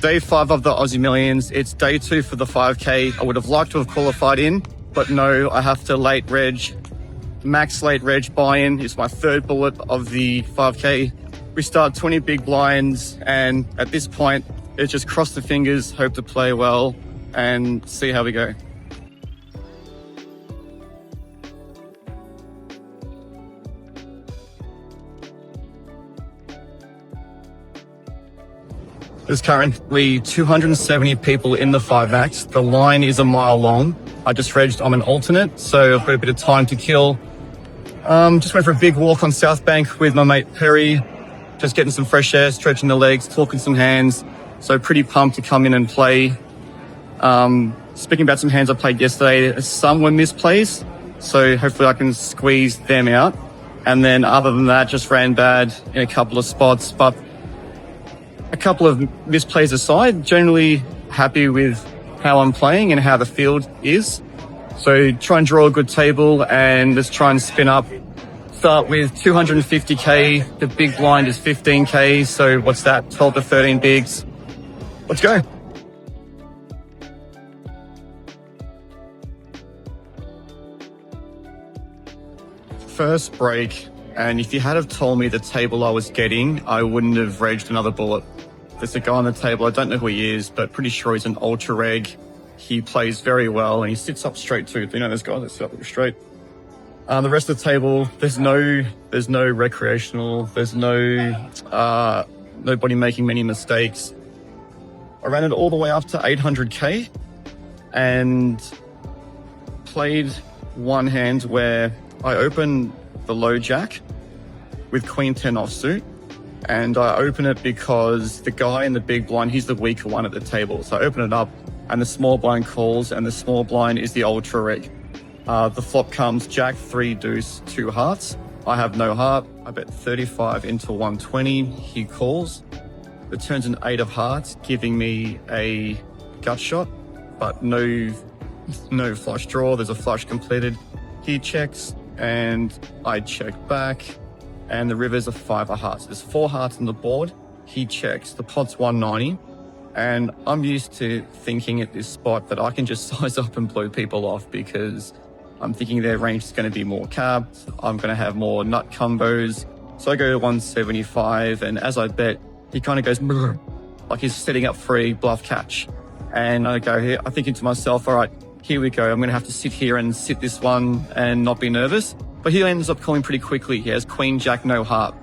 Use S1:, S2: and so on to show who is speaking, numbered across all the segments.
S1: Day 5 of the Aussie Millions. It's day 2 for the 5K. I would have liked to have qualified in, but no, I have to max late reg buy-in. It's my 3rd bullet of the 5K. We start 20 big blinds, and at this point, it's just cross the fingers, hope to play well, and see how we go. There's currently 270 people in the 5X. The line is a mile long. I just regged, I'm an alternate, so I've got a bit of time to kill. Just went for a big walk on South Bank with my mate Perry, just getting some fresh air, stretching the legs, talking some hands. So pretty pumped to come in and play. Speaking about some hands I played yesterday, some were misplays, so hopefully I can squeeze them out. And then other than that, just ran bad in a couple of spots, but a couple of misplays aside, generally happy with how I'm playing and how the field is. So try and draw a good table and let's try and spin up. Start with 250k. The big blind is 15k. So what's that? 12 to 13 bigs. Let's go. First break. And if you had have told me the table I was getting, I wouldn't have regged another bullet. There's a guy on the table, I don't know who he is, but pretty sure he's an ultra reg. He plays very well and he sits up straight too. You know those guys that sit up straight. The rest of the table, there's no recreational, there's nobody making many mistakes. I ran it all the way up to 800k and played one hand where I opened the low jack with queen 10 offsuit, and I open it because the guy in the big blind, he's the weaker one at the table. So I open it up and the small blind calls, and the small blind is the ultra reg. The flop comes jack 3 deuce 2 hearts. I have no heart. I bet 35 into 120. He calls. The turn's an 8 of hearts, giving me a gut shot, but no flush draw. There's a flush completed. He checks and I check back, and the river's a 5 of hearts. There's 4 hearts on the board. He checks. The pot's 190, and I'm used to thinking at this spot that I can just size up and blow people off because I'm thinking their range is going to be more capped. I'm going to have more nut combos. So I go to 175, and as I bet, he kind of goes like he's setting up for a bluff catch. And I go here, I'm thinking to myself, all right, here we go. I'm going to have to sit here and sit this one and not be nervous. But he ends up calling pretty quickly. He has queen, jack, no heart.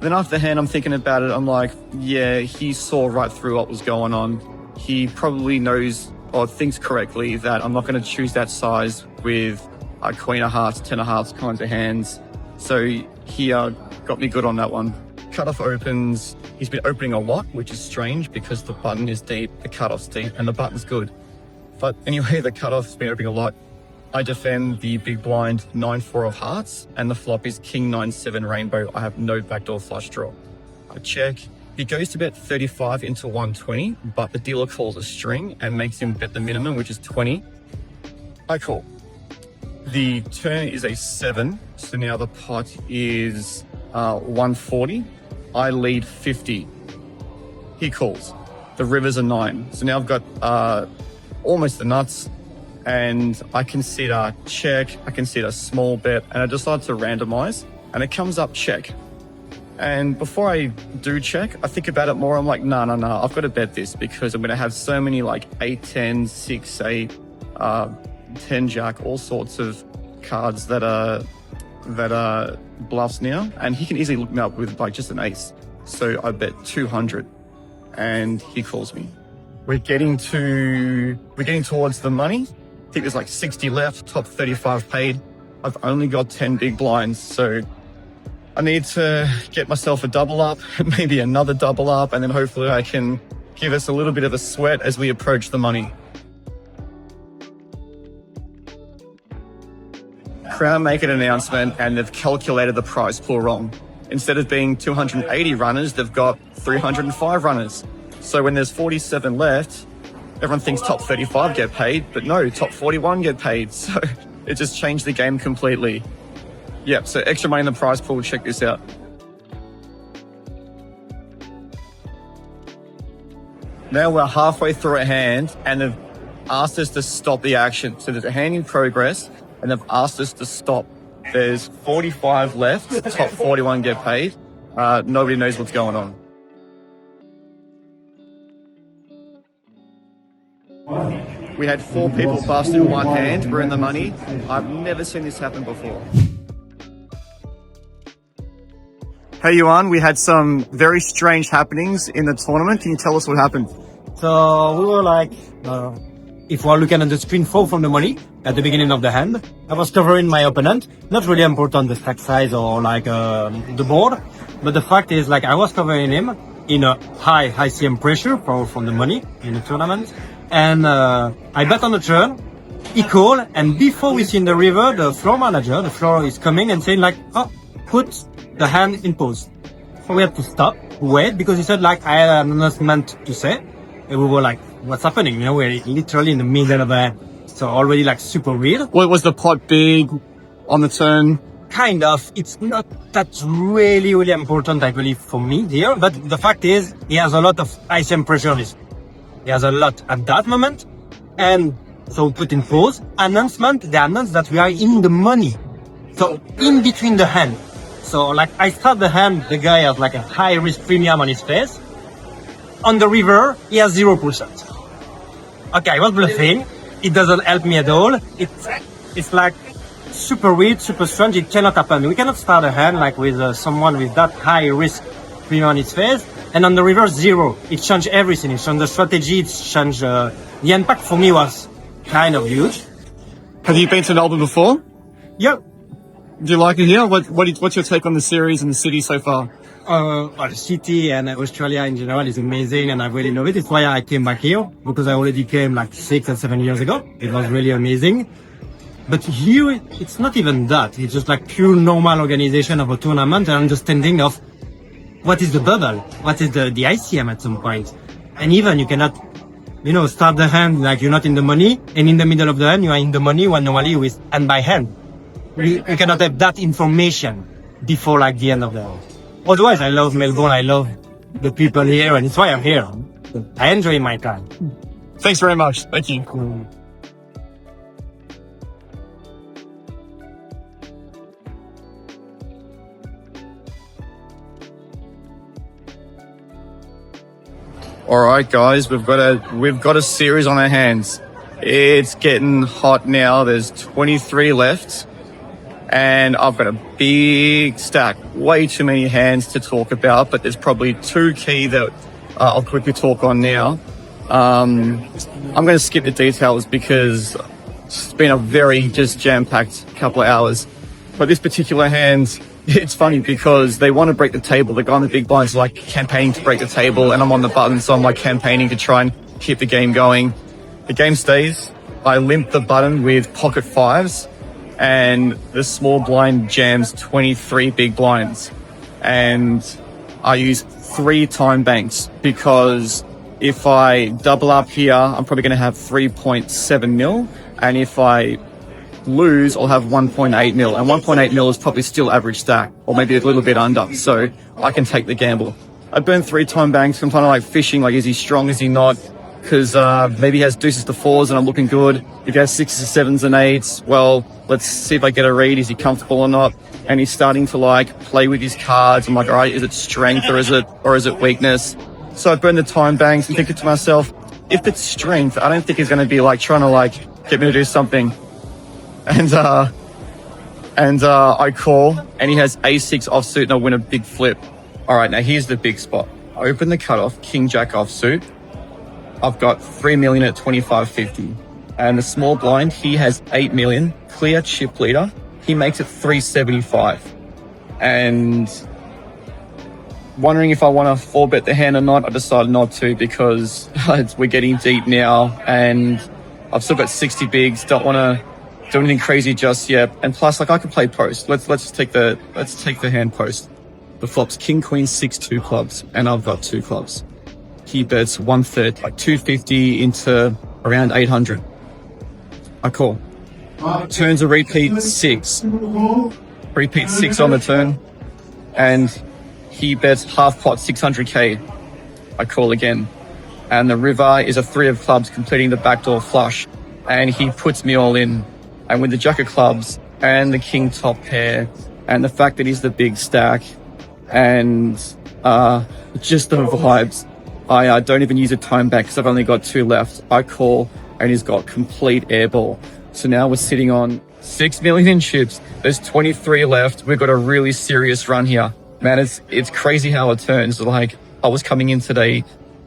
S1: Then after the hand, I'm thinking about it. I'm like, yeah, he saw right through what was going on. He probably knows or thinks correctly that I'm not going to choose that size with a queen of hearts, 10 of hearts kinds of hands. So he got me good on that one. Cutoff opens. He's been opening a lot, which is strange because the button is deep, the cutoff's deep, and the button's good. But anyway, the cutoff's been opening a lot. I defend the big blind 9-4 of hearts, and the flop is king 9-7 rainbow. I have no backdoor flush draw. I check. He goes to bet 35 into 120, but the dealer calls a string and makes him bet the minimum, which is 20. I call. The turn is a 7, so now the pot is 140. I lead 50. He calls. The river's a 9, so now I've got almost the nuts, and I consider check, I consider small bet, and I decide to randomize, and it comes up check. And before I do check, I think about it more. I'm like, no, I've got to bet this because I'm going to have so many like 8-10, 6-8, 10 jack, all sorts of cards that are bluffs now, and he can easily look me up with like just an ace. So I bet 200, and he calls me. We're getting towards the money. I think there's like 60 left, top 35 paid. I've only got 10 big blinds, so I need to get myself a double up, maybe another double up, and then hopefully I can give us a little bit of a sweat as we approach the money. Crown make an announcement and they've calculated the prize pool wrong. Instead of being 280 runners, they've got 305 runners. So when there's 47 left, everyone thinks top 35 get paid, but no, top 41 get paid. So it just changed the game completely. Yep, so extra money in the prize pool, check this out. Now we're halfway through a hand and they've asked us to stop the action. So there's a hand in progress and they've asked us to stop. There's 45 left. The top 41 get paid. Nobody knows what's going on. We had 4 people bust in one hand. We're in the money. I've never seen this happen before. Hey, Yuan, we had some very strange happenings in the tournament. Can you tell us what happened?
S2: So we were like, if we're looking at the screen 4 from the money at the beginning of the hand, I was covering my opponent. Not really important the stack size or like the board, but the fact is like I was covering him in a high CM pressure from the money in the tournament, and I bet on the turn. He called, and before we see in the river, the floor manager, the floor is coming and saying like, oh, put the hand in pause. So we had to stop, wait, because he said like I had an announcement to say. And we were like, what's happening? You know, we're literally in the middle of a, so already like super weird.
S1: What was the pot big on the turn?
S2: Kind of. It's not that really important, I believe, for me here. But the fact is, he has a lot of ICM pressure on his. He has a lot at that moment. And so we put in pause. Announcement, they announced that we are in the money. So in between the hand. So like I start the hand, the guy has like a high risk premium on his face. On the river, he has 0%. Okay, I was bluffing. It doesn't help me at all. It's like super weird, super strange. It cannot happen. We cannot start a hand like with someone with that high risk premium on his face. And on the river, 0. It changed everything. It changed the strategy. It changed the impact for me was kind of huge.
S1: Have you been to Melbourne before?
S2: Yeah.
S1: Do you like it here? What's your take on the series and the city so far?
S2: Well, the city and Australia in general is amazing, and I really love it. It's why I came back here, because I already came like 6 or 7 years ago. It was really amazing. But here, it's not even that. It's just like pure normal organization of a tournament and understanding of what is the bubble, what is the ICM at some point. And even you cannot, start the hand like you're not in the money, and in the middle of the hand, you are in the money when normally with hand by hand. You cannot have that information before like the end of the hand. Otherwise, I love Melbourne. I love the people here, and it's why I'm here. I enjoy my time.
S1: Thanks very much. Thank you. All right, guys, we've got a series on our hands. It's getting hot now. There's 23 left. And I've got a big stack, way too many hands to talk about, but there's probably 2 key that I'll quickly talk on now. I'm going to skip the details because it's been a very just jam-packed couple of hours. But this particular hand, it's funny because they want to break the table. The guy on the big blind's like campaigning to break the table, and I'm on the button, so I'm like campaigning to try and keep the game going. The game stays. I limp the button with pocket 5s. And the small blind jams 23 big blinds. And I use 3 time banks because if I double up here, I'm probably going to have 3.7 mil. And if I lose, I'll have 1.8 mil. And 1.8 mil is probably still average stack, or maybe a little bit under. So I can take the gamble. I burn 3 time banks. I'm kind of like fishing, like, is he strong, is he not? Because maybe he has deuces to 4s and I'm looking good. If he has 6s to 7s and 8s, well, let's see if I get a read. Is he comfortable or not? And he's starting to like play with his cards. I'm like, all right, is it strength or is it weakness? So I burn the time banks and think to myself, if it's strength, I don't think he's going to be like trying to like get me to do something. And I call and he has A6 offsuit and I win a big flip. All right, now here's the big spot. I open the cutoff, King Jack offsuit. I've got 3 million at 25.50. And the small blind, he has 8 million, clear chip leader. He makes it 375. And wondering if I want to 4-bet the hand or not, I decided not to because we're getting deep now and I've still got 60 bigs, don't want to do anything crazy just yet. And plus, like, I can play post. Let's take the hand post. The flop's King, Queen, 6, 2 clubs, and I've got 2 clubs. He bets 1/3, like 250 into around 800. I call. Turns a repeat 6. Repeat 6 on the turn. And he bets half pot 600k. I call again. and the river is a 3 of clubs completing the backdoor flush, and he puts me all in. And with the jack of clubs and the king top pair and the fact that he's the big stack and just the vibes, I don't even use a time back because I've only got 2 left. I call and he's got complete airball. So now we're sitting on 6 million in chips. There's 23 left. We've got a really serious run here. Man, it's crazy how it turns. Like, I was coming in today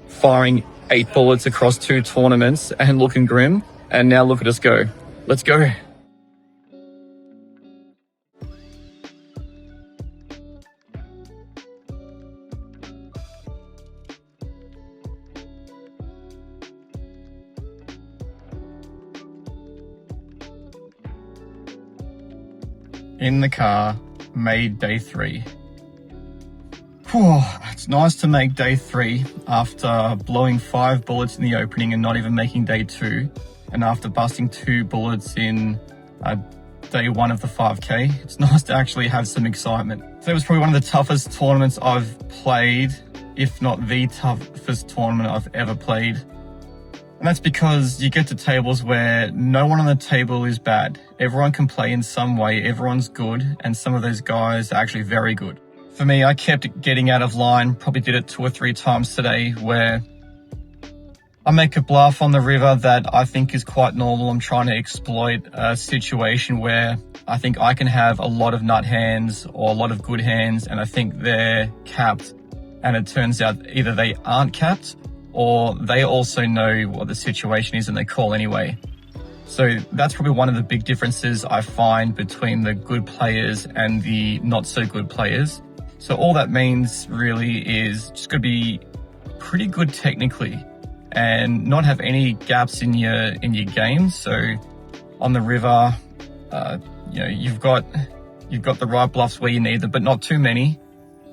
S1: firing 8 bullets across 2 tournaments and looking grim. And now look at us go. Let's go. In the car, made day 3. Whew, it's nice to make day 3 after blowing 5 bullets in the opening and not even making day 2. And after busting 2 bullets in day 1 of the 5K, it's nice to actually have some excitement. So it was probably one of the toughest tournaments I've played, if not the toughest tournament I've ever played. And that's because you get to tables where no one on the table is bad. Everyone can play in some way, everyone's good, and some of those guys are actually very good. For me, I kept getting out of line, probably did it 2 or 3 times today, where I make a bluff on the river that I think is quite normal. I'm trying to exploit a situation where I think I can have a lot of nut hands or a lot of good hands, and I think they're capped. And it turns out either they aren't capped, or they also know what the situation is and they call anyway. So that's probably one of the big differences I find between the good players and the not so good players. So all that means really is just gotta be pretty good technically and not have any gaps in your game. So on the river, you've got the right bluffs where you need them, but not too many.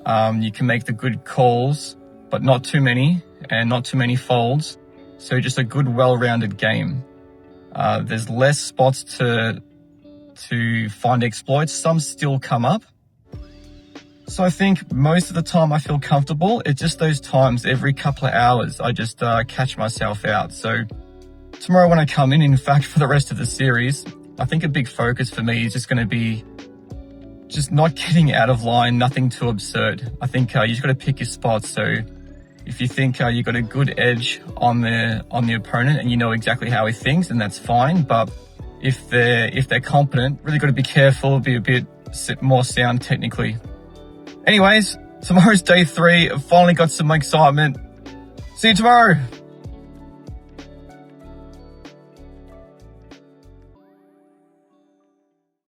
S1: You can make the good calls, but not too many, and not too many folds. So just a good, well-rounded game. There's less spots to find exploits. Some still come up. So I think most of the time I feel comfortable. It's just those times every couple of hours I just catch myself out. So tomorrow when I come in fact, for the rest of the series, I think a big focus for me is just going to be just not getting out of line, nothing too absurd. I think you just got to pick your spots. So if you think you got a good edge on the opponent and you know exactly how he thinks, then that's fine. But if they're competent, really got to be careful, be a bit more sound technically. Anyways, tomorrow's day 3. I've finally got some excitement. See you tomorrow.